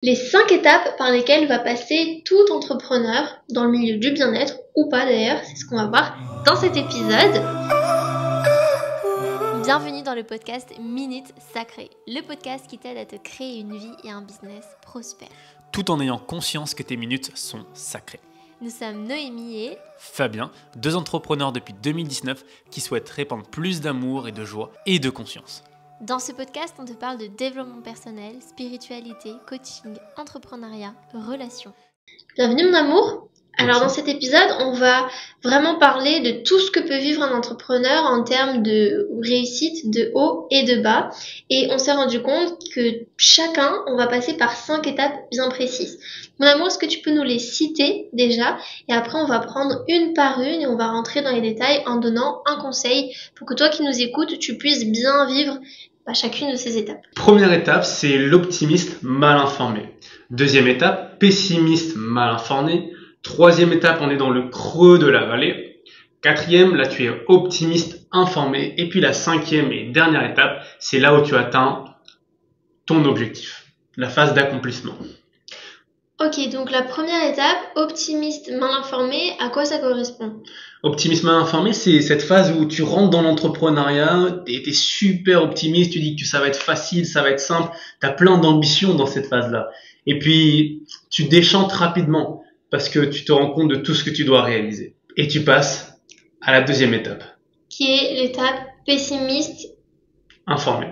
Les 5 étapes par lesquelles va passer tout entrepreneur dans le milieu du bien-être, ou pas d'ailleurs, c'est ce qu'on va voir dans cet épisode. Bienvenue dans le podcast Minute Sacrée, le podcast qui t'aide à te créer une vie et un business prospère. Tout en ayant conscience que tes minutes sont sacrées. Nous sommes Noémie et Fabien, deux entrepreneurs depuis 2019 qui souhaitent répandre plus d'amour et de joie et de conscience. Dans ce podcast, on te parle de développement personnel, spiritualité, coaching, entrepreneuriat, relations. Bienvenue mon amour. Alors dans cet épisode, on va vraiment parler de tout ce que peut vivre un entrepreneur en termes de réussite, de haut et de bas. Et on s'est rendu compte que chacun, on va passer par 5 étapes bien précises. Mon amour, est-ce que tu peux nous les citer déjà? Et après, on va prendre une par une et on va rentrer dans les détails en donnant un conseil pour que toi qui nous écoutes, tu puisses bien vivre chacune de ces étapes. Première étape, c'est l'optimiste mal informé. Deuxième étape, pessimiste mal informé. Troisième étape, on est dans le creux de la vallée. Quatrième, là tu es optimiste informé. Et puis la cinquième et dernière étape, c'est là où tu atteins ton objectif, la phase d'accomplissement. Ok, donc la première étape, optimiste mal informé, à quoi ça correspond? Optimiste mal informé, c'est cette phase où tu rentres dans l'entrepreneuriat, t'es super optimiste, tu dis que ça va être facile, ça va être simple, t'as plein d'ambition dans cette phase-là. Et puis, tu déchantes rapidement parce que tu te rends compte de tout ce que tu dois réaliser. Et tu passes à la deuxième étape. Qui est l'étape pessimiste informé.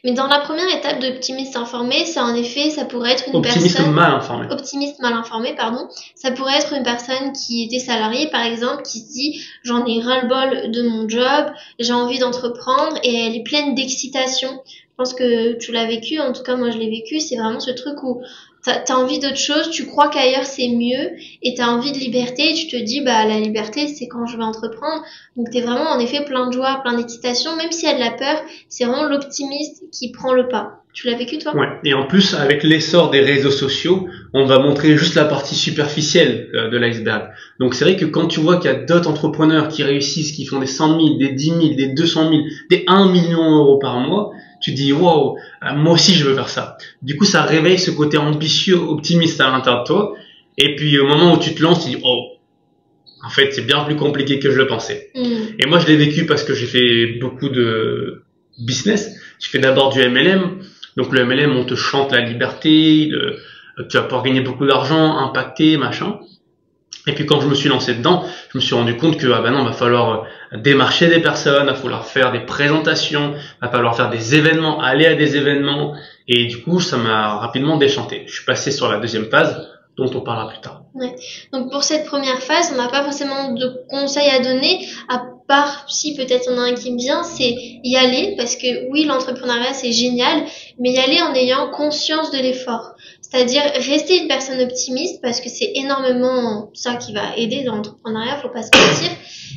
Mais dans la première étape d'optimiste informé, ça en effet, ça pourrait être une optimiste personne... Optimiste mal informé, pardon. Ça pourrait être une personne qui était salariée, par exemple, qui se dit « j'en ai ras-le-bol de mon job, j'ai envie d'entreprendre » et elle est pleine d'excitation. Je pense que tu l'as vécu, en tout cas moi je l'ai vécu, c'est vraiment ce truc où t'as envie d'autre chose, tu crois qu'ailleurs c'est mieux et t'as envie de liberté et tu te dis la liberté c'est quand je vais entreprendre. Donc t'es vraiment en effet plein de joie, plein d'excitation, même s'il y a de la peur, c'est vraiment l'optimiste qui prend le pas. Tu l'as vécu toi? Ouais. Et en plus avec l'essor des réseaux sociaux, on va montrer juste la partie superficielle de l'iceberg. Donc c'est vrai que quand tu vois qu'il y a d'autres entrepreneurs qui réussissent, qui font des 100 000, des 10 000, des 200 000, des 1 million d'euros par mois, tu dis wow, moi aussi je veux faire ça. Du coup ça réveille ce côté ambitieux, optimiste à l'intérieur de toi. Et puis au moment où tu te lances, tu dis oh, en fait c'est bien plus compliqué que je le pensais. Et moi je l'ai vécu parce que j'ai fait beaucoup de business. Je fais d'abord du MLM. Donc le MLM on te chante la liberté, tu vas pouvoir gagner beaucoup d'argent, impacter, machin. Et puis quand je me suis lancé dedans, je me suis rendu compte que va falloir démarcher des personnes, va falloir faire des présentations, va falloir faire des événements, aller à des événements. Et du coup, ça m'a rapidement déchanté. Je suis passé sur la deuxième phase, dont on parlera plus tard. Ouais. Donc pour cette première phase, on n'a pas forcément de conseils à donner, à part si peut-être on a un qui me vient, c'est y aller, parce que oui, l'entrepreneuriat c'est génial, mais y aller en ayant conscience de l'effort. C'est-à-dire rester une personne optimiste parce que c'est énormément ça qui va aider dans l'entrepreneuriat, faut pas se mentir.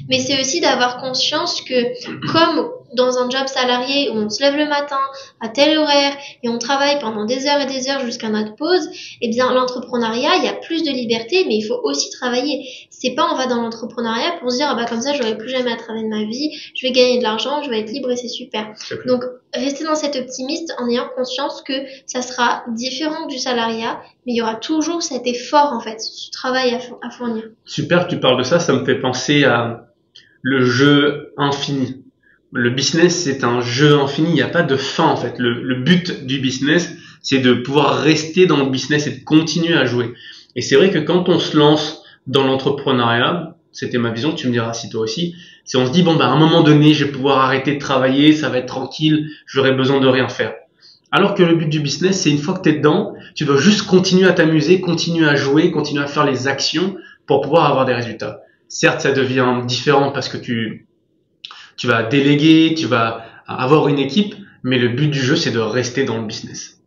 Mais c'est aussi d'avoir conscience que comme dans un job salarié où on se lève le matin à tel horaire et on travaille pendant des heures et des heures jusqu'à notre pause, eh bien l'entrepreneuriat, il y a plus de liberté, mais il faut aussi travailler. C'est pas on va dans l'entrepreneuriat pour se dire comme ça j'aurai plus jamais à travailler de ma vie, je vais gagner de l'argent, je vais être libre et c'est super. Donc rester dans cet optimiste en ayant conscience que ça sera différent du salariat, mais il y aura toujours cet effort en fait, ce travail à fournir. Super, tu parles de ça, ça me fait penser à le jeu infini. Le business, c'est un jeu infini, il n'y a pas de fin en fait. Le but du business, c'est de pouvoir rester dans le business et de continuer à jouer. Et c'est vrai que quand on se lance dans l'entrepreneuriat, c'était ma vision, tu me diras si toi aussi, c'est on se dit à un moment donné, je vais pouvoir arrêter de travailler, ça va être tranquille, j'aurai besoin de rien faire. Alors que le but du business, c'est une fois que tu es dedans, tu dois juste continuer à t'amuser, continuer à jouer, continuer à faire les actions pour pouvoir avoir des résultats. Certes, ça devient différent parce que tu vas déléguer, tu vas avoir une équipe, mais le but du jeu, c'est de rester dans le business.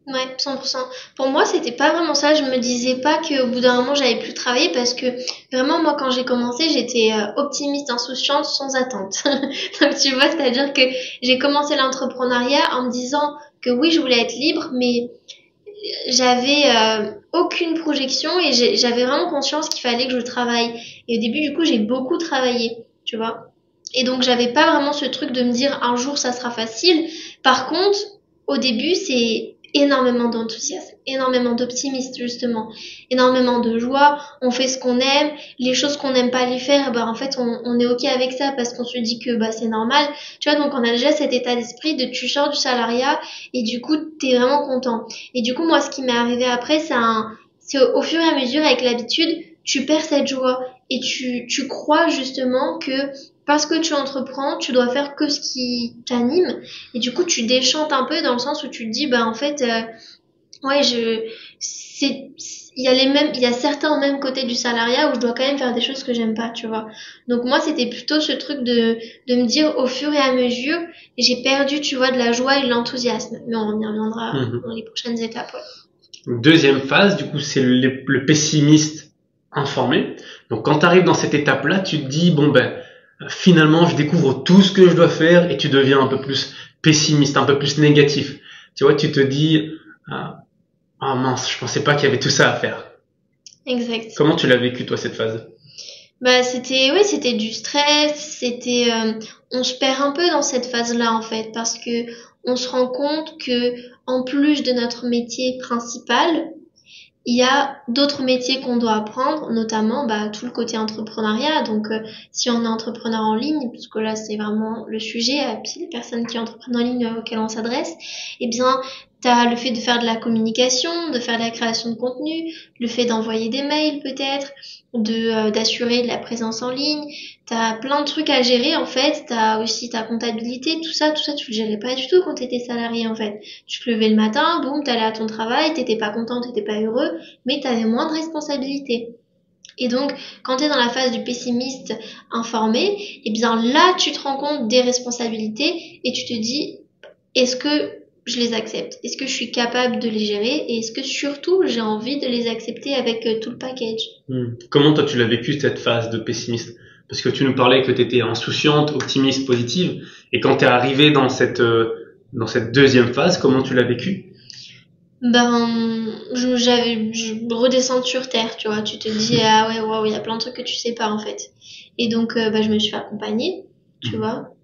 Ouais, 100%. Pour moi, c'était pas vraiment ça. Je me disais pas qu'au bout d'un moment, j'allais plus travailler parce que vraiment, moi, quand j'ai commencé, j'étais optimiste, insouciante, sans attente. Donc, tu vois, c'est-à-dire que j'ai commencé l'entrepreneuriat en me disant que oui, je voulais être libre, mais j'avais aucune projection et j'avais vraiment conscience qu'il fallait que je travaille. Et au début, du coup, j'ai beaucoup travaillé, tu vois. Et donc, j'avais pas vraiment ce truc de me dire un jour, ça sera facile. Par contre, au début, c'est énormément d'enthousiasme, énormément d'optimisme justement, énormément de joie, on fait ce qu'on aime, les choses qu'on n'aime pas les faire, bah en fait on est ok avec ça parce qu'on se dit que bah c'est normal, tu vois, donc on a déjà cet état d'esprit de tu sors du salariat et du coup t'es vraiment content. Et du coup moi ce qui m'est arrivé après c'est au fur et à mesure avec l'habitude, tu perds cette joie et tu crois justement que parce que tu entreprends, tu dois faire que ce qui t'anime et du coup tu déchantes un peu dans le sens où tu te dis bah en fait ouais il y a certains mêmes côtés du salariat où je dois quand même faire des choses que j'aime pas, tu vois. Donc moi c'était plutôt ce truc de me dire au fur et à mesure j'ai perdu, tu vois, de la joie et de l'enthousiasme. Mais on y reviendra dans les prochaines étapes. Ouais. Deuxième phase, du coup, c'est le pessimiste informé. Donc quand tu arrives dans cette étape-là, tu te dis bon ben finalement je découvre tout ce que je dois faire et tu deviens un peu plus pessimiste, un peu plus négatif. Tu vois, tu te dis ah mince, je pensais pas qu'il y avait tout ça à faire. Exact. Comment tu l'as vécu toi cette phase? Bah c'était du stress, on se perd un peu dans cette phase-là en fait parce que on se rend compte que en plus de notre métier principal, il y a d'autres métiers qu'on doit apprendre, notamment bah, tout le côté entrepreneuriat. Donc, si on est entrepreneur en ligne, parce que là c'est vraiment le sujet, puis les personnes qui entreprennent en ligne auxquelles on s'adresse, eh bien, t'as le fait de faire de la communication, de faire de la création de contenu, le fait d'envoyer des mails peut-être, d'assurer de la présence en ligne. T'as plein de trucs à gérer en fait. T'as aussi ta comptabilité, tout ça tu le gérais pas du tout quand t'étais salarié en fait. Tu te levais le matin, boum, t'allais à ton travail, t'étais pas content, t'étais pas heureux, mais t'avais moins de responsabilités. Et donc, quand t'es dans la phase du pessimiste informé, eh bien là, tu te rends compte des responsabilités et tu te dis, est-ce que je les accepte? Est-ce que je suis capable de les gérer? Et est-ce que surtout, j'ai envie de les accepter avec tout le package? Comment toi tu l'as vécu cette phase de pessimiste? Parce que tu nous parlais que tu étais insouciante, optimiste, positive. Et quand tu es arrivé dans cette deuxième phase, comment tu l'as vécu? Ben, je redescends sur terre, tu vois. Tu te dis, ah ouais, waouh, il y a plein de trucs que tu sais pas, en fait. Et donc, je me suis fait accompagner, tu vois.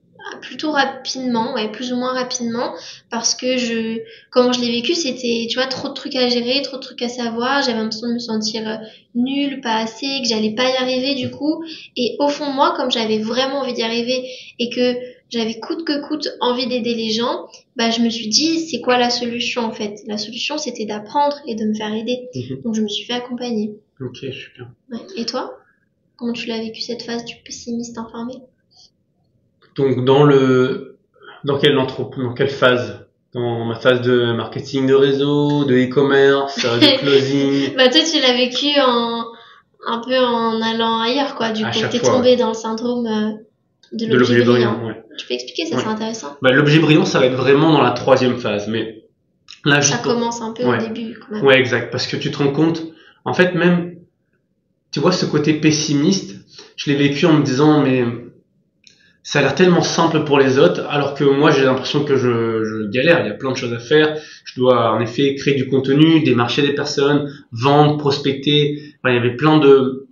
Plutôt rapidement, ouais, plus ou moins rapidement, parce que comment je l'ai vécu, c'était, tu vois, trop de trucs à gérer, trop de trucs à savoir, j'avais l'impression de me sentir nulle, pas assez, que j'allais pas y arriver du coup, et au fond de moi, comme j'avais vraiment envie d'y arriver, et que j'avais coûte que coûte envie d'aider les gens, bah, je me suis dit, c'est quoi la solution, en fait? La solution, c'était d'apprendre et de me faire aider. Donc, je me suis fait accompagner. Ok, super. Ouais. Et toi? Comment tu l'as vécu cette phase du pessimiste informé? Donc dans quelle phase? Dans ma phase de marketing de réseau, de e-commerce, de closing. Bah toi tu l'as vécu un peu en allant ailleurs quoi, du coup t'es tombé dans le syndrome de l'objet brillant. Ouais. Tu peux expliquer, ça c'est intéressant. Bah l'objet brillant ça va être vraiment dans la troisième phase, mais là ça commence un peu au début quand même. Ouais, exact, parce que tu te rends compte, en fait même, tu vois ce côté pessimiste, je l'ai vécu en me disant mais ça a l'air tellement simple pour les autres, alors que moi j'ai l'impression que je galère, il y a plein de choses à faire, je dois en effet créer du contenu, démarcher des personnes, vendre, prospecter, enfin, il y avait plein de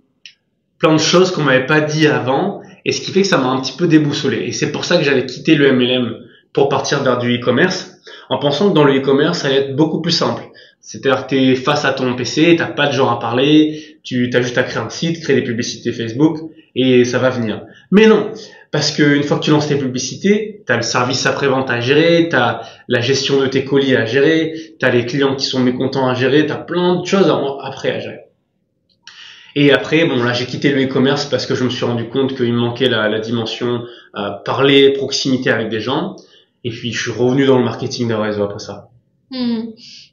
choses qu'on m'avait pas dit avant, et ce qui fait que ça m'a un petit peu déboussolé, et c'est pour ça que j'avais quitté le MLM pour partir vers du e-commerce, en pensant que dans le e-commerce ça allait être beaucoup plus simple. C'est-à-dire que t'es face à ton PC, t'as pas de gens à parler, t'as juste à créer un site, créer des publicités Facebook, et ça va venir. Mais non, parce que une fois que tu lances tes publicités, t'as le service après-vente à gérer, t'as la gestion de tes colis à gérer, t'as les clients qui sont mécontents à gérer, t'as plein de choses après à gérer. Et après, bon là j'ai quitté le e-commerce parce que je me suis rendu compte qu'il me manquait la dimension parler, proximité avec des gens. Et puis je suis revenu dans le marketing de réseau après ça.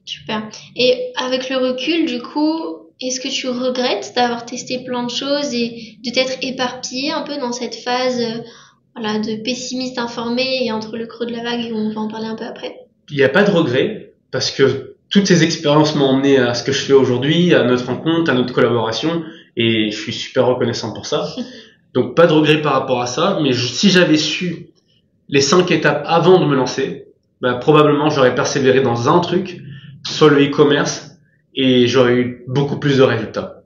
Super. Et avec le recul, du coup, est-ce que tu regrettes d'avoir testé plein de choses et de t'être éparpillé un peu dans cette phase de pessimiste informé et entre le creux de la vague, et on va en parler un peu après? Il n'y a pas de regret parce que toutes ces expériences m'ont emmené à ce que je fais aujourd'hui, à notre rencontre, à notre collaboration, et je suis super reconnaissant pour ça. Donc pas de regret par rapport à ça, mais si j'avais su les 5 étapes avant de me lancer, probablement j'aurais persévéré dans un truc, soit le e-commerce, et j'aurais eu beaucoup plus de résultats.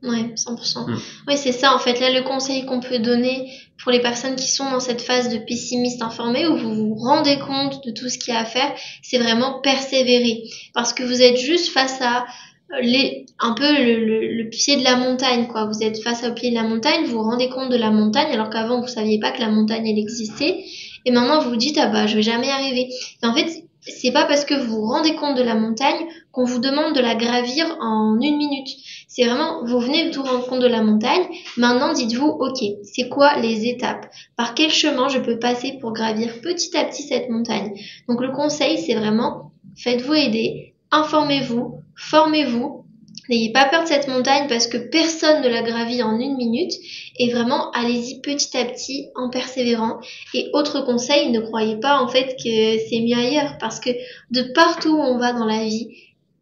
Ouais, 100%. Mm. Oui, c'est ça, en fait. Là, le conseil qu'on peut donner pour les personnes qui sont dans cette phase de pessimiste informé, où vous vous rendez compte de tout ce qu'il y a à faire, c'est vraiment persévérer. Parce que vous êtes juste face à un peu le pied de la montagne, quoi. Vous êtes face au pied de la montagne, vous vous rendez compte de la montagne, alors qu'avant, vous saviez pas que la montagne, elle existait. Et maintenant, vous vous dites, ah bah, je vais jamais y arriver. Mais en fait, c'est pas parce que vous vous rendez compte de la montagne qu'on vous demande de la gravir en 1 minute. C'est vraiment, vous venez de vous rendre compte de la montagne. Maintenant, dites-vous, ok, c'est quoi les étapes? Par quel chemin je peux passer pour gravir petit à petit cette montagne? Donc, le conseil, c'est vraiment, faites-vous aider, informez-vous, formez-vous. N'ayez pas peur de cette montagne parce que personne ne la gravit en 1 minute. Et vraiment, allez-y petit à petit en persévérant. Et autre conseil, ne croyez pas en fait que c'est mieux ailleurs parce que de partout où on va dans la vie,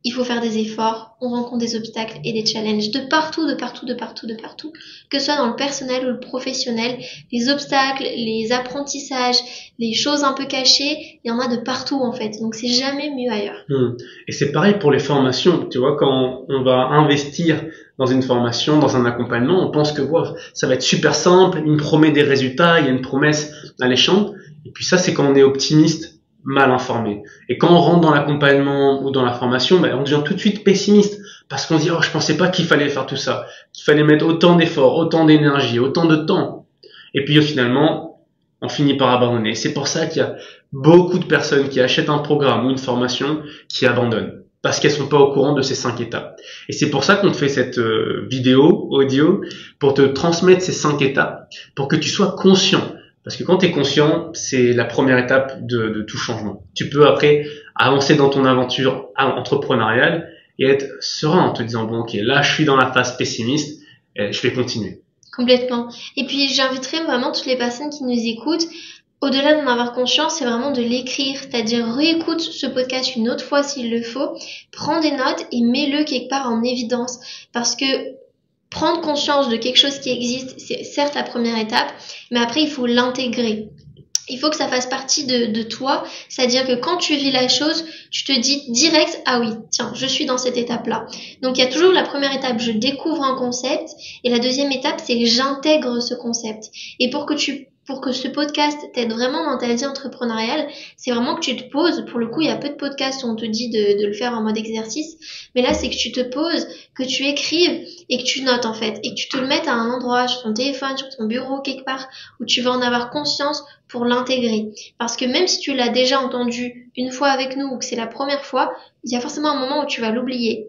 il faut faire des efforts, on rencontre des obstacles et des challenges de partout, de partout, de partout, de partout. Que ce soit dans le personnel ou le professionnel, les obstacles, les apprentissages, les choses un peu cachées, il y en a de partout en fait. Donc c'est jamais mieux ailleurs. Et c'est pareil pour les formations. Tu vois, quand on va investir dans une formation, dans un accompagnement, on pense que wow, ça va être super simple, il me promet des résultats, il y a une promesse alléchante. Et puis ça, c'est quand on est optimiste, mal informé. Et quand on rentre dans l'accompagnement ou dans la formation, on devient tout de suite pessimiste parce qu'on se dit, oh, je pensais pas qu'il fallait faire tout ça, qu'il fallait mettre autant d'efforts, autant d'énergie, autant de temps. Et puis finalement, on finit par abandonner. C'est pour ça qu'il y a beaucoup de personnes qui achètent un programme ou une formation qui abandonnent parce qu'elles sont pas au courant de ces 5 étapes. Et c'est pour ça qu'on te fait cette vidéo audio pour te transmettre ces 5 étapes pour que tu sois conscient. Parce que quand tu es conscient, c'est la première étape de tout changement. Tu peux après avancer dans ton aventure entrepreneuriale et être serein en te disant, bon ok, là je suis dans la phase pessimiste, et je vais continuer. Complètement. Et puis j'inviterai vraiment toutes les personnes qui nous écoutent, au-delà d'en avoir conscience, c'est vraiment de l'écrire, c'est-à-dire réécoute ce podcast une autre fois s'il le faut, prends des notes et mets-le quelque part en évidence. Parce que prendre conscience de quelque chose qui existe, c'est certes la première étape, mais après il faut l'intégrer. Il faut que ça fasse partie de toi, c'est-à-dire que quand tu vis la chose, tu te dis direct, ah oui, tiens, je suis dans cette étape-là. Donc il y a toujours la première étape, je découvre un concept, et la deuxième étape, c'est que j'intègre ce concept. Et pour que ce podcast t'aide vraiment dans ta vie entrepreneuriale, c'est vraiment que tu te poses. Pour le coup, il y a peu de podcasts où on te dit de le faire en mode exercice, mais là, c'est que tu te poses, que tu écrives et que tu notes en fait, et que tu te le mettes à un endroit, sur ton téléphone, sur ton bureau, quelque part, où tu vas en avoir conscience pour l'intégrer. Parce que même si tu l'as déjà entendu une fois avec nous ou que c'est la première fois, il y a forcément un moment où tu vas l'oublier.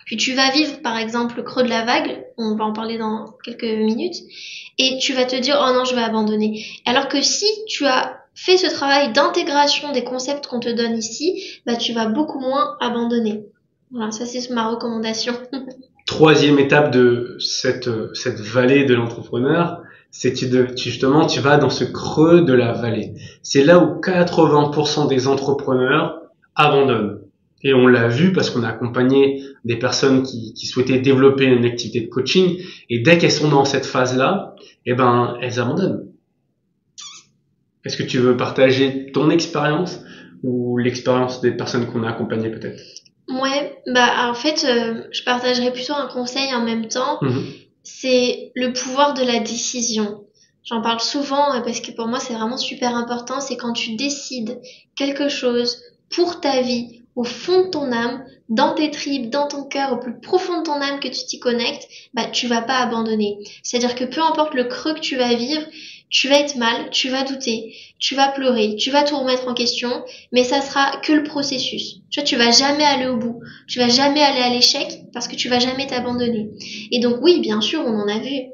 Puis tu vas vivre par exemple le creux de la vague, on va en parler dans quelques minutes, et tu vas te dire oh non je vais abandonner. Alors que si tu as fait ce travail d'intégration des concepts qu'on te donne ici, bah tu vas beaucoup moins abandonner. Voilà, ça c'est ma recommandation. Troisième étape de cette vallée de l'entrepreneur, c'est justement tu vas dans ce creux de la vallée. C'est là où 80% des entrepreneurs abandonnent. Et on l'a vu parce qu'on a accompagné des personnes qui souhaitaient développer une activité de coaching. Et dès qu'elles sont dans cette phase-là, elles abandonnent. Est-ce que tu veux partager ton expérience ou l'expérience des personnes qu'on a accompagnées peut-être? Ouais, bah en fait, je partagerai plutôt un conseil en même temps. C'est le pouvoir de la décision. J'en parle souvent parce que pour moi c'est vraiment super important. C'est quand tu décides quelque chose pour ta vie, au fond de ton âme, dans tes tripes, dans ton cœur, au plus profond de ton âme que tu t'y connectes, bah tu vas pas abandonner. C'est-à-dire que peu importe le creux que tu vas vivre, tu vas être mal, tu vas douter, tu vas pleurer, tu vas tout remettre en question, mais ça sera que le processus. Tu vas jamais aller au bout, tu vas jamais aller à l'échec parce que tu vas jamais t'abandonner. Et donc oui, bien sûr, on en a vu.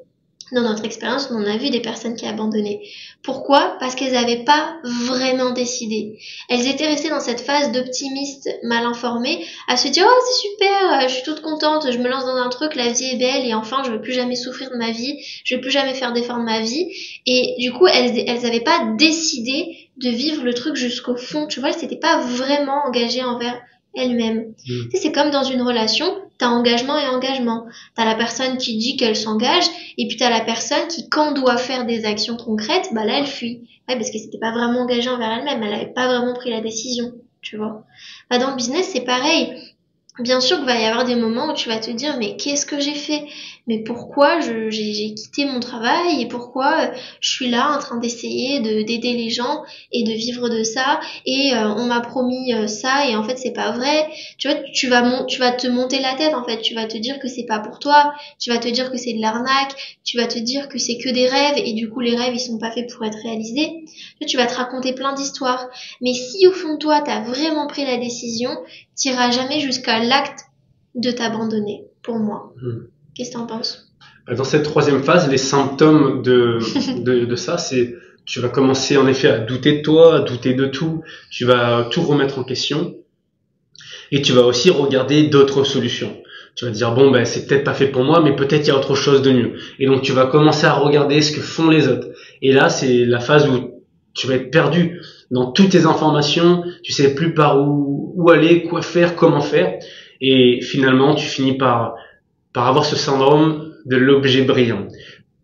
Dans notre expérience, on en a vu des personnes qui abandonnaient. Pourquoi? Parce qu'elles n'avaient pas vraiment décidé. Elles étaient restées dans cette phase d'optimiste mal informée, à se dire « Oh, c'est super, je suis toute contente, je me lance dans un truc, la vie est belle et enfin, je ne veux plus jamais souffrir de ma vie, je ne veux plus jamais faire d'efforts de ma vie. » Et du coup, elles n'avaient pas décidé de vivre le truc jusqu'au fond. Tu vois, elles s'étaient pas vraiment engagées envers elles-mêmes. Tu sais, c'est comme dans une relation, t'as engagement et engagement. T'as la personne qui dit qu'elle s'engage, et puis t'as la personne qui, quand doit faire des actions concrètes, bah là, elle fuit. Ouais, parce que c'était pas vraiment engagée envers elle-même, elle avait pas vraiment pris la décision, tu vois. Bah, dans le business, c'est pareil. Bien sûr qu'il va y avoir des moments où tu vas te dire mais qu'est-ce que j'ai fait? Mais pourquoi j'ai quitté mon travail et pourquoi je suis là en train d'essayer d'aider les gens et de vivre de ça et on m'a promis ça et en fait c'est pas vrai. Tu vois, tu vas te monter la tête en fait, tu vas te dire que c'est pas pour toi, tu vas te dire que c'est de l'arnaque, tu vas te dire que c'est que des rêves et du coup les rêves ils sont pas faits pour être réalisés. Tu vas te raconter plein d'histoires. Mais si au fond de toi t'as vraiment pris la décision, t'iras jamais jusqu'à l'acte de t'abandonner, pour moi. Qu'est-ce que t'en penses? Dans cette troisième phase, les symptômes de ça, c'est tu vas commencer en effet à douter de toi, à douter de tout, tu vas tout remettre en question et tu vas aussi regarder d'autres solutions. Tu vas dire bon ben c'est peut-être pas fait pour moi, mais peut-être il y a autre chose de mieux. Et donc tu vas commencer à regarder ce que font les autres. Et là c'est la phase où tu vas être perdu dans toutes tes informations, tu sais plus par où aller, quoi faire, comment faire, et finalement tu finis par avoir ce syndrome de l'objet brillant,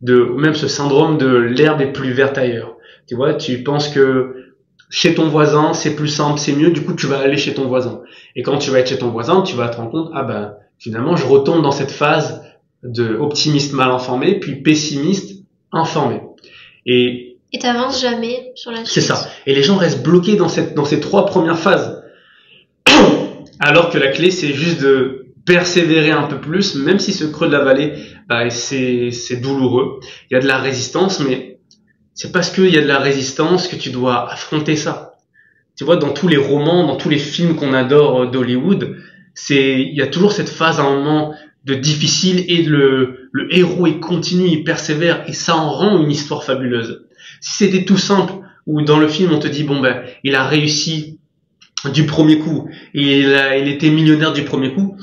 ou même ce syndrome de l'herbe est plus verte ailleurs. Tu vois, tu penses que chez ton voisin c'est plus simple, c'est mieux, du coup tu vas aller chez ton voisin. Et quand tu vas être chez ton voisin, tu vas te rendre compte, ah ben finalement je retombe dans cette phase de optimiste mal informé, puis pessimiste informé. Et t'avances jamais sur la suite. c'est ça. Et les gens restent bloqués dans ces trois premières phases. Alors que la clé, c'est juste de persévérer un peu plus, même si ce creux de la vallée, bah, c'est douloureux. Il y a de la résistance, mais c'est parce qu'il y a de la résistance que tu dois affronter ça. Tu vois, dans tous les romans, dans tous les films qu'on adore d'Hollywood, il y a toujours cette phase à un moment de difficile et le héros, il continue, il persévère et ça en rend une histoire fabuleuse. Si c'était tout simple, où dans le film on te dit bon ben il a réussi du premier coup et il était millionnaire du premier coup,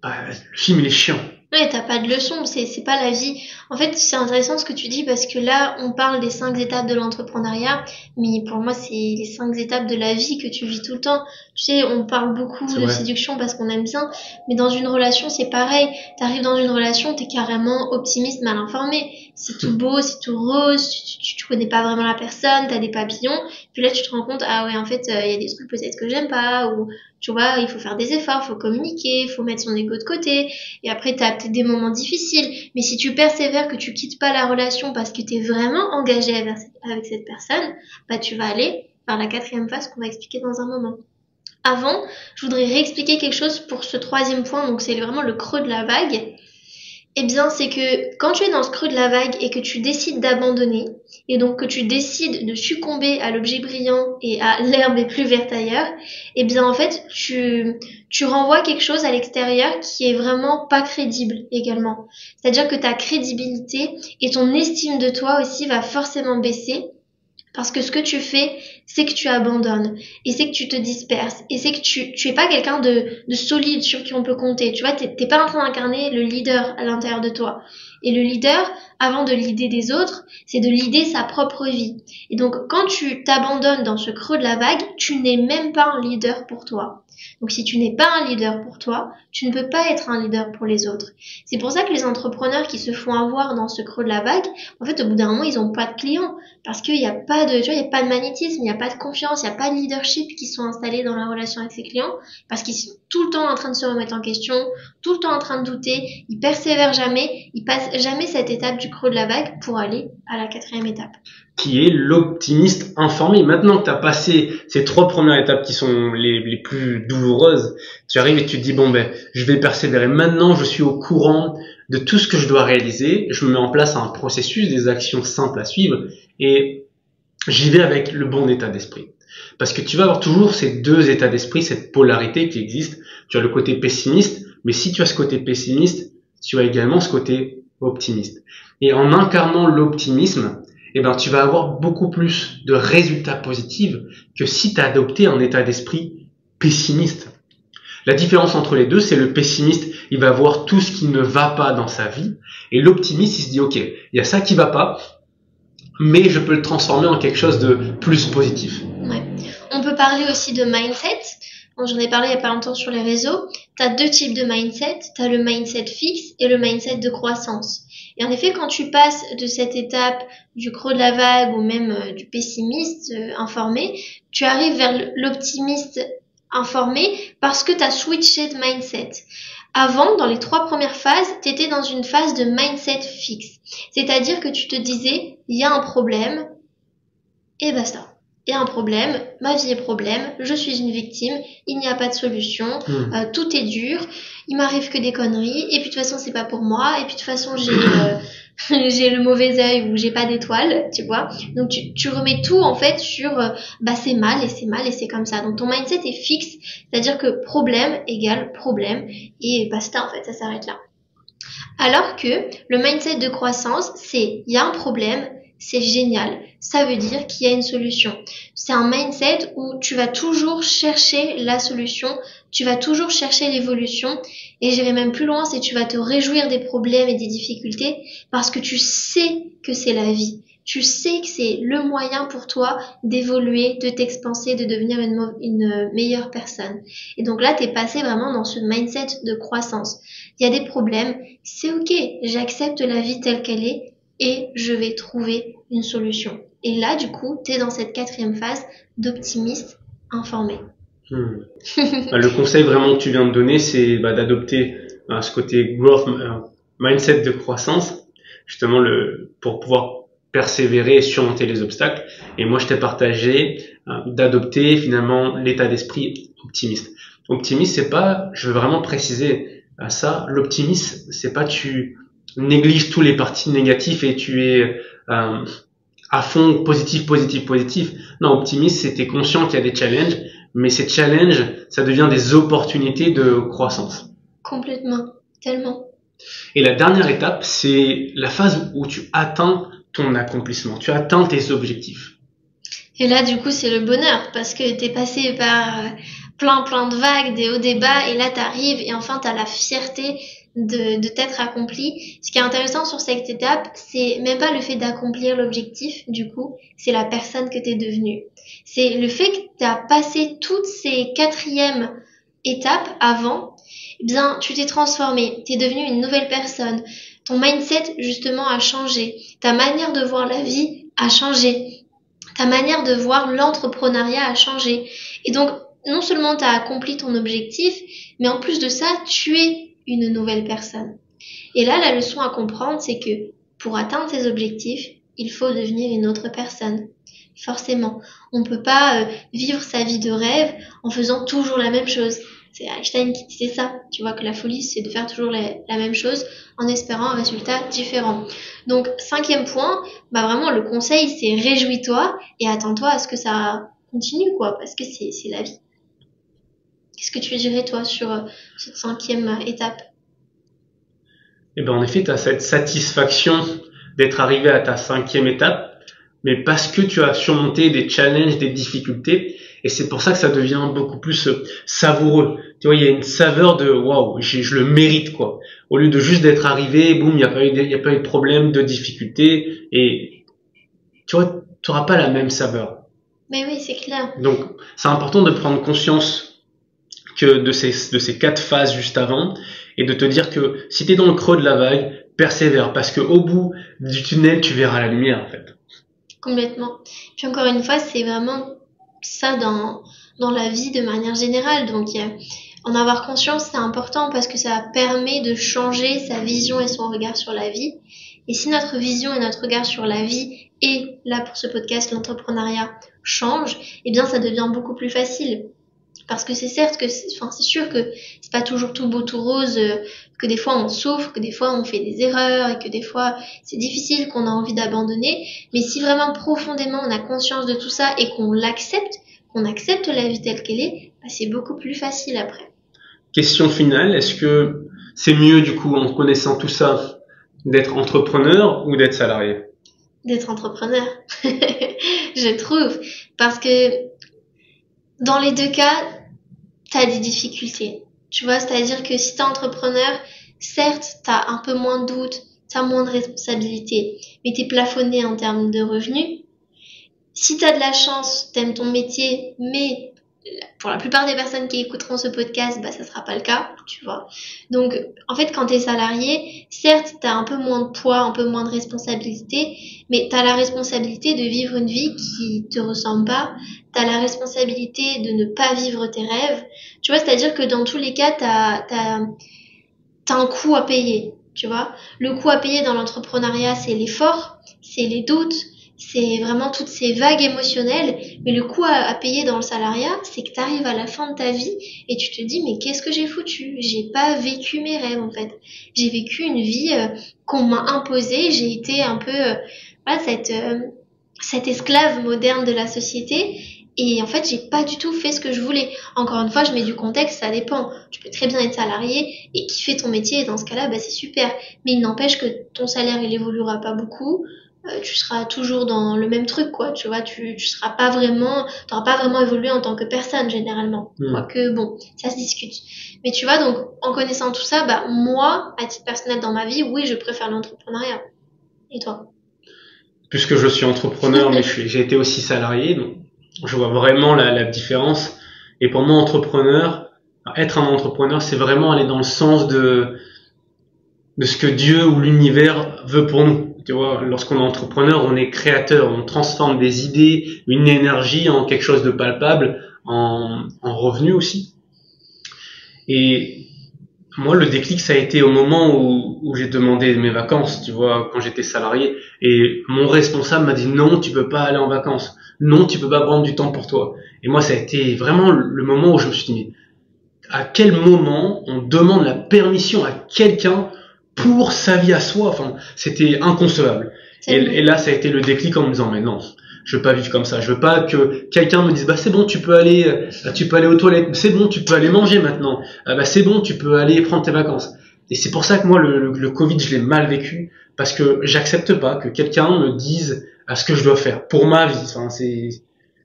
bah, le film il est chiant. Ouais, t'as pas de leçon, c'est pas la vie. En fait, c'est intéressant ce que tu dis parce que là, on parle des 5 étapes de l'entrepreneuriat, mais pour moi, c'est les 5 étapes de la vie que tu vis tout le temps. Tu sais, on parle beaucoup de séduction parce qu'on aime bien, mais dans une relation, c'est pareil. T'arrives dans une relation, t'es carrément optimiste, mal informé. C'est tout beau, c'est tout rose, tu connais pas vraiment la personne, t'as des papillons, puis là, tu te rends compte, ah ouais, en fait, il y a des trucs peut-être que j'aime pas, ou tu vois, il faut faire des efforts, faut communiquer, faut mettre son ego de côté, et après t'as peut-être des moments difficiles, mais si tu persévères, que tu quittes pas la relation parce que t'es vraiment engagé avec cette personne, bah tu vas aller vers la 4e phase qu'on va expliquer dans un moment. Avant, je voudrais réexpliquer quelque chose pour ce 3e point, donc c'est vraiment le creux de la vague. Eh bien, c'est que quand tu es dans ce creux de la vague et que tu décides d'abandonner, et donc que tu décides de succomber à l'objet brillant et à l'herbe est plus verte ailleurs, eh bien en fait, tu renvoies quelque chose à l'extérieur qui est vraiment pas crédible également. C'est-à-dire que ta crédibilité et ton estime de toi aussi va forcément baisser. Parce que ce que tu fais, c'est que tu abandonnes, et c'est que tu te disperses, et c'est que tu es pas quelqu'un de solide sur qui on peut compter. Tu vois, t'es pas en train d'incarner le leader à l'intérieur de toi. Et le leader, avant de leader des autres, c'est de leader sa propre vie. Et donc, quand tu t'abandonnes dans ce creux de la vague, tu n'es même pas un leader pour toi. Donc, si tu n'es pas un leader pour toi, tu ne peux pas être un leader pour les autres. C'est pour ça que les entrepreneurs qui se font avoir dans ce creux de la vague, en fait, au bout d'un moment, ils ont pas de clients. Parce qu'il n'y a pas de, tu vois, il n'y a pas de magnétisme, il n'y a pas de confiance, il n'y a pas de leadership qui sont installés dans la relation avec ses clients. Parce qu'ils sont tout le temps en train de se remettre en question, tout le temps en train de douter, ils persévèrent jamais, ils passent jamais cette étape du creux de la vague pour aller à la 4e étape. Qui est l'optimiste informé. Maintenant que tu as passé ces 3 premières étapes qui sont les plus douloureuses, tu arrives et tu te dis bon ben je vais persévérer. Maintenant je suis au courant de tout ce que je dois réaliser, je me mets en place un processus, des actions simples à suivre et j'y vais avec le bon état d'esprit. Parce que tu vas avoir toujours ces 2 états d'esprit, cette polarité qui existe. Tu as le côté pessimiste, mais si tu as ce côté pessimiste, tu as également ce côté optimiste. Et en incarnant l'optimisme, eh ben, tu vas avoir beaucoup plus de résultats positifs que si tu as adopté un état d'esprit pessimiste. La différence entre les deux, c'est le pessimiste, il va voir tout ce qui ne va pas dans sa vie, et l'optimiste, il se dit, ok, il y a ça qui va pas, mais je peux le transformer en quelque chose de plus positif. Ouais. On peut parler aussi de mindset. J'en ai parlé il y a pas longtemps sur les réseaux. Tu as 2 types de mindset. Tu as le mindset fixe et le mindset de croissance. Et en effet, quand tu passes de cette étape du creux de la vague ou même du pessimiste informé, tu arrives vers l'optimiste informé parce que tu as switché de mindset. Avant, dans les 3 premières phases, tu étais dans une phase de mindset fixe. C'est-à-dire que tu te disais, il y a un problème, et basta. Il y a un problème, ma vie est problème, je suis une victime, il n'y a pas de solution, tout est dur, il m'arrive que des conneries, et puis de toute façon c'est pas pour moi, et puis de toute façon j'ai le mauvais œil ou j'ai pas d'étoile, tu vois. Donc tu remets tout en fait sur c'est mal et c'est comme ça. Donc ton mindset est fixe, c'est-à-dire que problème égale problème, et basta en fait, ça s'arrête là. Alors que le mindset de croissance, c'est il y a un problème, c'est génial. Ça veut dire qu'il y a une solution. C'est un mindset où tu vas toujours chercher la solution, tu vas toujours chercher l'évolution, et j'irai même plus loin, c'est tu vas te réjouir des problèmes et des difficultés parce que tu sais que c'est la vie. Tu sais que c'est le moyen pour toi d'évoluer, de t'expanser, de devenir une meilleure personne. Et donc là, t'es passé vraiment dans ce mindset de croissance. Il y a des problèmes, c'est ok, j'accepte la vie telle qu'elle est, et je vais trouver une solution. Et là, du coup, tu es dans cette 4e phase d'optimiste informé. Le conseil vraiment que tu viens de donner, c'est d'adopter ce côté growth mindset de croissance, justement pour pouvoir persévérer et surmonter les obstacles. Et moi, je t'ai partagé d'adopter finalement l'état d'esprit optimiste. Optimiste, c'est pas, je veux vraiment préciser ça, l'optimisme, c'est pas tu néglige tous les parties négatifs et tu es à fond positif. Non, optimiste, c'est t'es conscient qu'il y a des challenges, mais ces challenges, ça devient des opportunités de croissance. Complètement, tellement. Et la dernière étape, c'est la phase où tu atteins ton accomplissement, tu atteins tes objectifs. Et là, du coup, c'est le bonheur parce que t'es passé par plein de vagues, des hauts, des bas, et là, t'arrives et enfin, t'as la fierté de t'être accompli. Ce qui est intéressant sur cette étape, c'est même pas le fait d'accomplir l'objectif, du coup, c'est la personne que t'es devenue. C'est le fait que t'as passé toutes ces 4e étapes avant, eh bien, tu t'es transformé, t'es devenu une nouvelle personne. Ton mindset, justement, a changé. Ta manière de voir la vie a changé. Ta manière de voir l'entrepreneuriat a changé. Et donc, non seulement t'as accompli ton objectif, mais en plus de ça, tu es une nouvelle personne. Et là, la leçon à comprendre, c'est que pour atteindre tes objectifs, il faut devenir une autre personne. Forcément. On ne peut pas vivre sa vie de rêve en faisant toujours la même chose. C'est Einstein qui disait ça. Tu vois que la folie, c'est de faire toujours la même chose en espérant un résultat différent. Donc, 5e point, vraiment le conseil, c'est réjouis-toi et attends-toi à ce que ça continue, quoi, parce que c'est la vie. Qu'est-ce que tu dirais, toi, sur cette 5e étape? Eh ben, en effet, tu as cette satisfaction d'être arrivé à ta 5e étape, mais parce que tu as surmonté des challenges, des difficultés, et c'est pour ça que ça devient beaucoup plus savoureux. Tu vois, il y a une saveur de waouh, je le mérite, quoi. Au lieu de juste d'être arrivé, boum, il n'y a pas eu de problème, de difficulté, et tu vois, tu n'auras pas la même saveur. Mais oui, c'est clair. Donc, c'est important de prendre conscience que de ces 4 phases juste avant, et de te dire que si tu es dans le creux de la vague, persévère, parce que au bout du tunnel, tu verras la lumière, en fait. Complètement. Puis encore une fois, c'est vraiment ça dans la vie de manière générale. Donc, en avoir conscience, c'est important parce que ça permet de changer sa vision et son regard sur la vie. Et si notre vision et notre regard sur la vie et là pour ce podcast, l'entrepreneuriat change, eh bien ça devient beaucoup plus facile. Parce que c'est certes que, c'est sûr que c'est pas toujours tout beau, tout rose, que des fois on souffre, que des fois on fait des erreurs et que des fois c'est difficile, qu'on a envie d'abandonner. Mais si vraiment profondément on a conscience de tout ça et qu'on l'accepte, qu'on accepte la vie telle qu'elle est, c'est beaucoup plus facile après. Question finale, est-ce que c'est mieux du coup en connaissant tout ça d'être entrepreneur ou d'être salarié? D'être entrepreneur, je trouve. Parce que dans les 2 cas, t'as des difficultés. Tu vois, c'est-à-dire que si t'es entrepreneur, certes, t'as un peu moins de doutes, t'as moins de responsabilités, mais t'es plafonné en termes de revenus. Si t'as de la chance, t'aimes ton métier, mais pour la plupart des personnes qui écouteront ce podcast, bah, ça sera pas le cas, tu vois. Donc, en fait, quand t'es salarié, certes, t'as un peu moins de poids, un peu moins de responsabilité, mais t'as la responsabilité de vivre une vie qui te ressemble pas. T'as la responsabilité de ne pas vivre tes rêves. Tu vois, c'est-à-dire que dans tous les cas, t'as un coût à payer, tu vois. Le coût à payer dans l'entrepreneuriat, c'est l'effort, c'est les doutes, c'est vraiment toutes ces vagues émotionnelles. Mais le coût à payer dans le salariat, c'est que tu arrives à la fin de ta vie et tu te dis, mais qu'est-ce que j'ai foutu? J'ai pas vécu mes rêves, en fait. J'ai vécu une vie qu'on m'a imposée. J'ai été un peu voilà, cette esclave moderne de la société. Et en fait, j'ai pas du tout fait ce que je voulais. Encore une fois, je mets du contexte, ça dépend. Tu peux très bien être salarié et kiffer ton métier, et dans ce cas-là, bah, c'est super. Mais il n'empêche que ton salaire, il évoluera pas beaucoup. Tu seras toujours dans le même truc, quoi. Tu vois, tu seras pas vraiment, t'auras pas vraiment évolué en tant que personne, généralement. Quoique, bon, ça se discute. Mais tu vois, donc, en connaissant tout ça, bah, moi, à titre personnel dans ma vie, oui, je préfère l'entrepreneuriat. Et toi? Puisque je suis entrepreneur, mais j'ai été aussi salarié, donc je vois vraiment la différence. Et pour moi, être un entrepreneur, c'est vraiment aller dans le sens de ce que Dieu ou l'univers veut pour nous. Tu vois, lorsqu'on est entrepreneur, on est créateur, on transforme des idées, une énergie en quelque chose de palpable, en revenu aussi. Et moi, le déclic, ça a été au moment où j'ai demandé mes vacances, tu vois, quand j'étais salarié. Et mon responsable m'a dit non, tu peux pas aller en vacances. Non, tu peux pas prendre du temps pour toi. Et moi, ça a été vraiment le moment où je me suis dit, mais à quel moment on demande la permission à quelqu'un pour sa vie à soi? Enfin, c'était inconcevable. Et là, ça a été le déclic en me disant, mais non, je veux pas vivre comme ça. Je veux pas que quelqu'un me dise, bah c'est bon, tu peux aller aux toilettes. C'est bon, tu peux aller manger maintenant. Bah c'est bon, tu peux aller prendre tes vacances. Et c'est pour ça que moi, le Covid, je l'ai mal vécu, parce que j'accepte pas que quelqu'un me dise à ce que je dois faire pour ma vie. Enfin,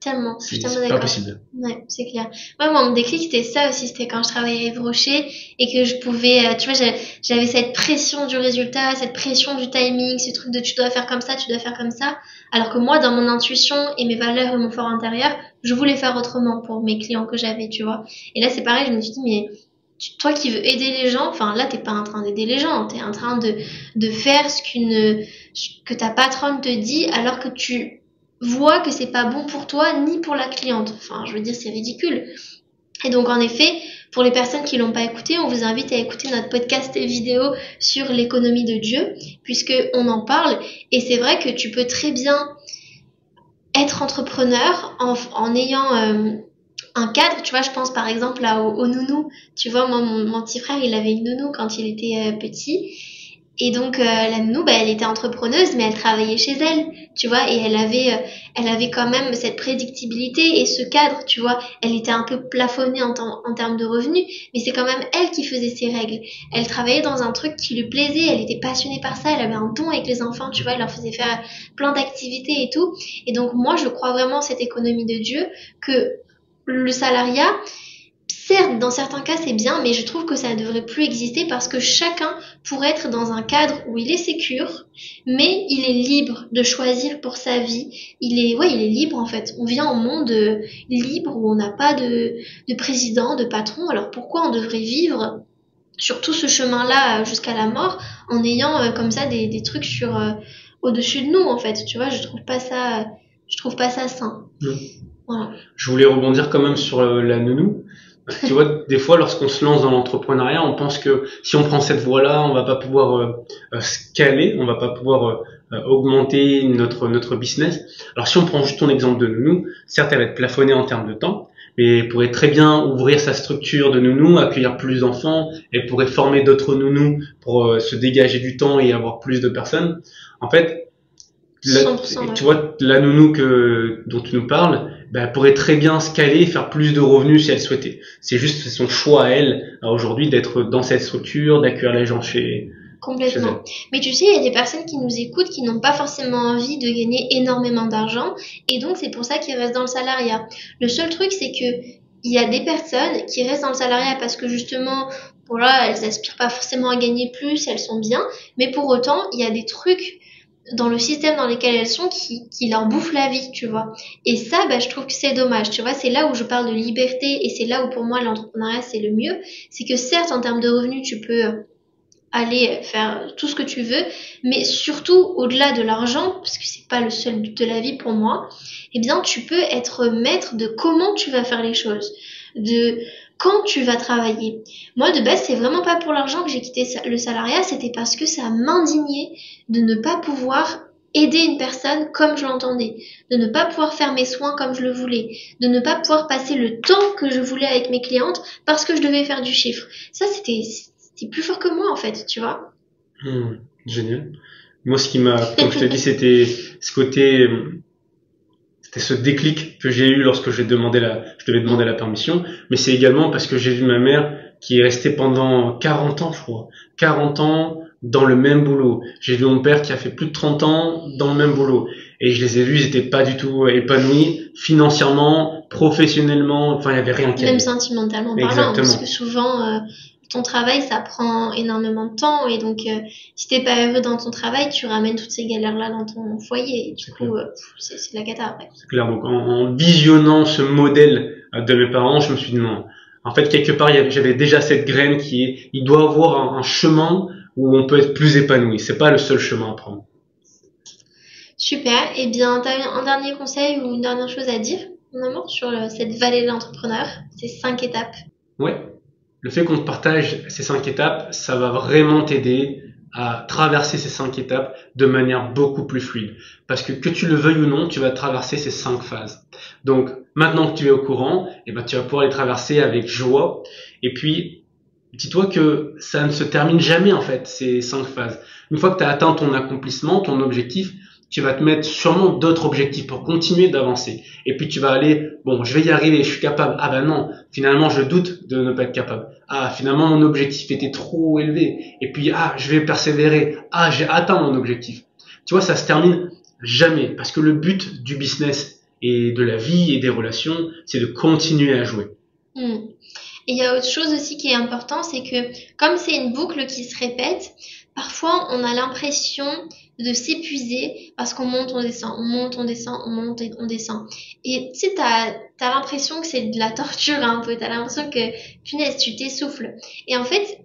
Tellement, je suis tellement c'est d'accord. pas possible. Ouais, c'est clair. Ouais, moi, mon déclic, c'était ça aussi. C'était quand je travaillais à Yves Rocher et que je pouvais, tu vois, j'avais cette pression du résultat, cette pression du timing, ce truc de tu dois faire comme ça, tu dois faire comme ça. Alors que moi, dans mon intuition et mes valeurs et mon fort intérieur, je voulais faire autrement pour mes clients que j'avais, tu vois. Et là, c'est pareil, je me suis dit, mais toi qui veux aider les gens, enfin là, t'es pas en train d'aider les gens, t'es en train de faire que ta patronne te dit alors que tu vois que c'est pas bon pour toi ni pour la cliente. Enfin, je veux dire, c'est ridicule. Et donc, en effet, pour les personnes qui l'ont pas écouté, on vous invite à écouter notre podcast vidéo sur l'économie de Dieu, puisque on en parle. Et c'est vrai que tu peux très bien être entrepreneur en ayant un cadre. Tu vois, je pense par exemple là au nounou. Tu vois, moi, mon petit frère, il avait une nounou quand il était petit. Et donc la nounou, bah, elle était entrepreneuse, mais elle travaillait chez elle, tu vois, et elle avait quand même cette prédictibilité et ce cadre, tu vois. Elle était un peu plafonnée en termes de revenus, mais c'est quand même elle qui faisait ses règles. Elle travaillait dans un truc qui lui plaisait, elle était passionnée par ça, elle avait un don avec les enfants, tu vois, elle leur faisait faire plein d'activités et tout. Et donc moi, je crois vraiment à cette économie de Dieu, que le salariat, certes, dans certains cas, c'est bien, mais je trouve que ça ne devrait plus exister parce que chacun pourrait être dans un cadre où il est sécure, mais il est libre de choisir pour sa vie. Il est libre en fait. On vient au monde libre où on n'a pas de président, de patron. Alors pourquoi on devrait vivre sur tout ce chemin-là jusqu'à la mort en ayant comme ça des trucs au-dessus de nous en fait. Tu vois, je trouve pas ça sain. Voilà. Je voulais rebondir quand même sur la nounou. Tu vois, des fois, lorsqu'on se lance dans l'entrepreneuriat, on pense que si on prend cette voie-là, on va pas pouvoir scaler, on va pas pouvoir augmenter notre business. Alors, si on prend juste ton exemple de nounou, certes, elle va être plafonnée en termes de temps, mais elle pourrait très bien ouvrir sa structure de nounou, accueillir plus d'enfants, elle pourrait former d'autres nounous pour se dégager du temps et avoir plus de personnes. En fait, tu vois, la nounou dont tu nous parles, ben, elle pourrait très bien scaler et faire plus de revenus si elle souhaitait. C'est son choix à elle, aujourd'hui, d'être dans cette structure, d'accueillir les gens chez Complètement. Mais tu sais, il y a des personnes qui nous écoutent qui n'ont pas forcément envie de gagner énormément d'argent et donc c'est pour ça qu'ils restent dans le salariat. Le seul truc, c'est que il y a des personnes qui restent dans le salariat parce que justement, voilà, elles aspirent pas forcément à gagner plus, elles sont bien, mais pour autant, il y a des trucs dans le système dans lequel elles sont qui leur bouffe la vie, tu vois. Et ça, je trouve que c'est dommage, tu vois. C'est là où je parle de liberté et c'est là où pour moi l'entrepreneuriat c'est le mieux. C'est que certes en termes de revenus tu peux aller faire tout ce que tu veux, mais surtout au-delà de l'argent, parce que c'est pas le seul but de la vie pour moi, eh bien tu peux être maître de comment tu vas faire les choses, de quand tu vas travailler. Moi de base c'est vraiment pas pour l'argent que j'ai quitté le salariat, c'était parce que ça m'indignait de ne pas pouvoir aider une personne comme je l'entendais, de ne pas pouvoir faire mes soins comme je le voulais, de ne pas pouvoir passer le temps que je voulais avec mes clientes parce que je devais faire du chiffre. Ça c'était plus fort que moi en fait, tu vois. Génial. Moi, ce qui m'a, comme je te dis, c'était ce côté, c'était ce déclic que j'ai eu lorsque je devais demander la permission, mais c'est également parce que j'ai vu ma mère qui est restée pendant 40 ans, je crois. 40 ans dans le même boulot. J'ai vu mon père qui a fait plus de 30 ans dans le même boulot. Et je les ai vus, ils étaient pas du tout épanouis, financièrement, professionnellement, enfin, il y avait rien qui allait. Même sentimentalement parlant, parce que souvent, ton travail, ça prend énormément de temps, et donc, si t'es pas heureux dans ton travail, tu ramènes toutes ces galères-là dans ton foyer, et du coup, c'est la cata après. C'est clair, donc en visionnant ce modèle de mes parents, je me suis dit non. En fait, quelque part, j'avais déjà cette graine qui est, il doit avoir un chemin où on peut être plus épanoui. C'est pas le seul chemin à prendre. Super. Eh bien, t'as un dernier conseil ou une dernière chose à dire, mon amour, sur cette vallée de l'entrepreneur, ces 5 étapes? Ouais. Le fait qu'on te partage ces 5 étapes, ça va vraiment t'aider à traverser ces 5 étapes de manière beaucoup plus fluide. Parce que tu le veuilles ou non, tu vas traverser ces 5 phases. Donc, maintenant que tu es au courant, tu vas pouvoir les traverser avec joie. Et puis, dis-toi que ça ne se termine jamais, en fait, ces 5 phases. Une fois que tu as atteint ton accomplissement, ton objectif, tu vas te mettre sûrement d'autres objectifs pour continuer d'avancer. Et puis tu vas aller, bon, je vais y arriver, je suis capable. Ah ben non, finalement je doute de ne pas être capable. Ah, finalement mon objectif était trop élevé. Et puis, je vais persévérer. Ah, j'ai atteint mon objectif. Tu vois, ça se termine jamais. Parce que le but du business et de la vie et des relations, c'est de continuer à jouer. Et il y a autre chose aussi qui est important, c'est que comme c'est une boucle qui se répète, parfois on a l'impression de s'épuiser parce qu'on monte, on descend, on monte, on descend, on monte et on descend. Et tu sais, t'as l'impression que c'est de la torture un peu, t'as l'impression que, punaise, tu t'essouffles. Et en fait,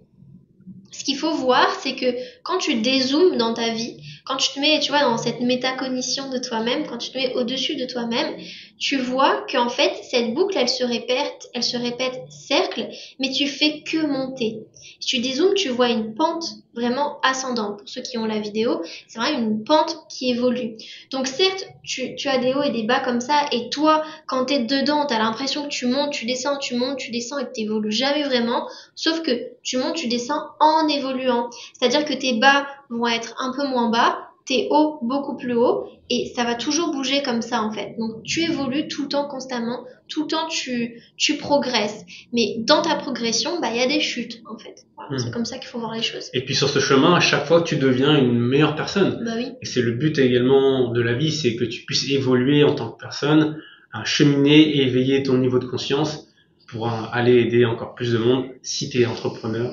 ce qu'il faut voir, c'est que quand tu dézoomes dans ta vie, quand tu te mets, tu vois, dans cette métacognition de toi-même, quand tu te mets au-dessus de toi-même, tu vois qu'en fait, cette boucle, elle se répète cercle, mais tu fais que monter. Si tu dézoomes, tu vois une pente vraiment ascendante. Pour ceux qui ont la vidéo, c'est vraiment une pente qui évolue. Donc certes, tu as des hauts et des bas comme ça, et toi, quand t'es dedans, t'as l'impression que tu montes, tu descends, tu montes, tu descends, et que t'évolues jamais vraiment, sauf que tu montes, tu descends en évoluant. C'est-à-dire que tes bas vont être un peu moins bas, tes hauts beaucoup plus hauts, et ça va toujours bouger comme ça en fait. Donc tu évolues tout le temps constamment, tout le temps tu progresses. Mais dans ta progression, il y a des chutes en fait. Voilà, c'est comme ça qu'il faut voir les choses. Et puis sur ce chemin, à chaque fois, tu deviens une meilleure personne. Bah oui. Et c'est le but également de la vie, c'est que tu puisses évoluer en tant que personne, à cheminer et éveiller ton niveau de conscience pour aller aider encore plus de monde si tu es entrepreneur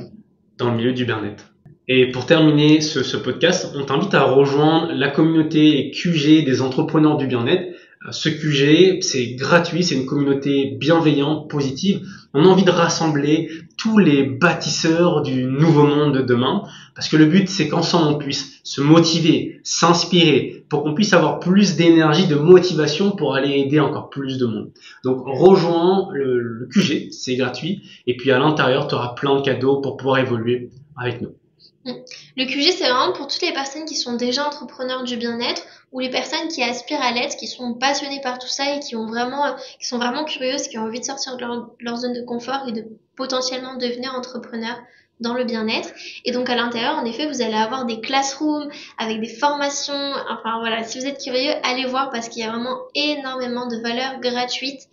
dans le milieu du bien-être. Et pour terminer ce podcast, on t'invite à rejoindre la communauté QG des entrepreneurs du bien-être. Ce QG, c'est gratuit, c'est une communauté bienveillante, positive. On a envie de rassembler tous les bâtisseurs du nouveau monde de demain, parce que le but, c'est qu'ensemble, on puisse se motiver, s'inspirer, pour qu'on puisse avoir plus d'énergie, de motivation pour aller aider encore plus de monde. Donc, rejoins le QG, c'est gratuit, et puis à l'intérieur, tu auras plein de cadeaux pour pouvoir évoluer avec nous. Le QG, c'est vraiment pour toutes les personnes qui sont déjà entrepreneurs du bien-être ou les personnes qui aspirent à l'être, qui sont passionnées par tout ça et qui sont vraiment curieuses, qui ont envie de sortir de leur zone de confort et de potentiellement devenir entrepreneurs dans le bien-être. Et donc à l'intérieur, en effet, vous allez avoir des classrooms avec des formations. Enfin voilà, si vous êtes curieux, allez voir parce qu'il y a vraiment énormément de valeurs gratuites.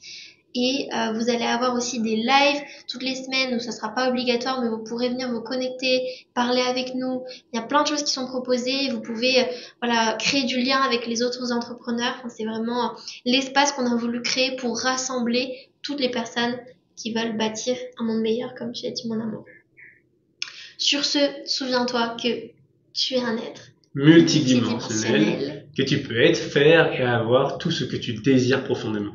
Et vous allez avoir aussi des lives toutes les semaines où ça sera pas obligatoire, mais vous pourrez venir vous connecter, parler avec nous. Il y a plein de choses qui sont proposées. Vous pouvez créer du lien avec les autres entrepreneurs. Enfin, c'est vraiment l'espace qu'on a voulu créer pour rassembler toutes les personnes qui veulent bâtir un monde meilleur, comme tu as dit, mon amour. Sur ce, souviens-toi que tu es un être multidimensionnelle que tu peux être, faire et avoir tout ce que tu désires profondément.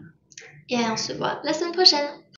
Et on se voit la semaine prochaine.